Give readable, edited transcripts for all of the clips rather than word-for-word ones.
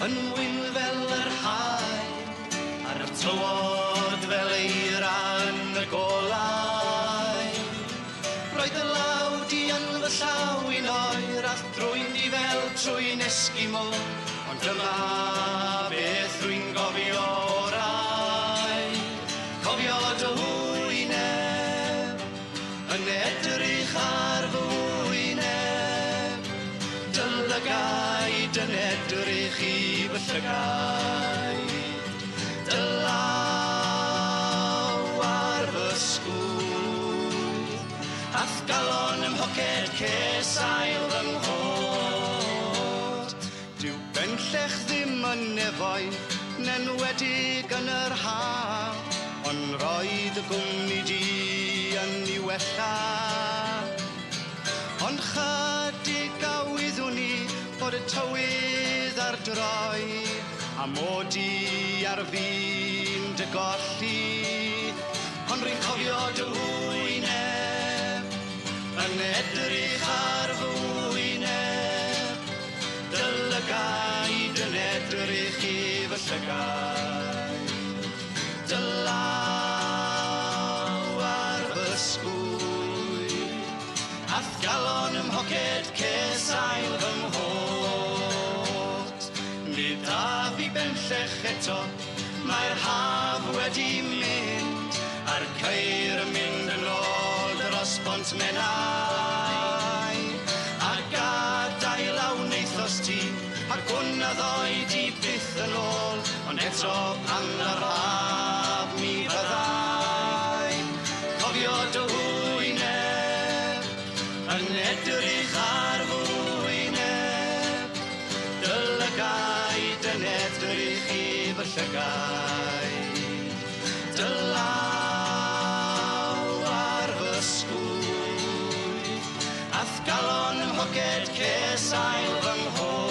yn wyn fel yr haen, ar y tywod fel eira yn y golau. Roedd y lawdi yn fy llaw un oer, all drwy'n di fel trwy'n Esgimo, ond dyma beth rwy'n gofio orai. Cofio dy hwyneb, yn edrych ar fy hwyneb, dy lygaid yn edrych i fy llygaid. Dy law ar fy sgwyd, ath galon ym mhoced ces ail fy nghod. Dyw benllech ddim yn nefoedd, nenwedig yn yr haf, ond roedd y gwmni di yn ei wella. Ond chydig a wyddwn ni bod y tywydd ar droi, a modi ar fi'n dy golli. Ond rwy'n cofio dy hwyneb, yn edrych ar fy hwyneb, dy lygaid yn edrych i fy llygaid. Dy law ar fy sgwyd, ath galon ym mhoced ces ail fy nghot. Nid a fi benllech eto, mae'r haf wedi mynd, a'r ceir yn mynd yn ôl dros Bont Menai. A gadael aw neithos ti, a gwna ddoi di byth yn ôl, ond eto pan yr haf mi fyddai. Cofio dy hwyneb, yn edrych ar fy hwyneb, dy lygaid yn edrych i fy llygaid. Dy law ar fy sgwyd, ath galon ym mhoced ces ail fy nghot.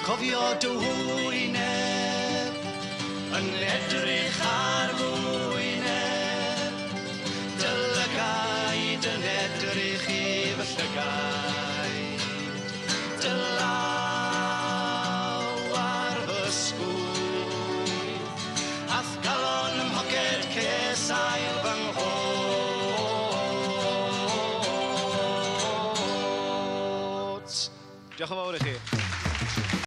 Cofio dy hwyneb, yn edrych ar fy hwyneb, dy lygaid yn edrych i fy llygaid. Dy law ar fy sgwyd, ath galon ym mhoced ces ail fy nghot. Diolch yn fawr i chi.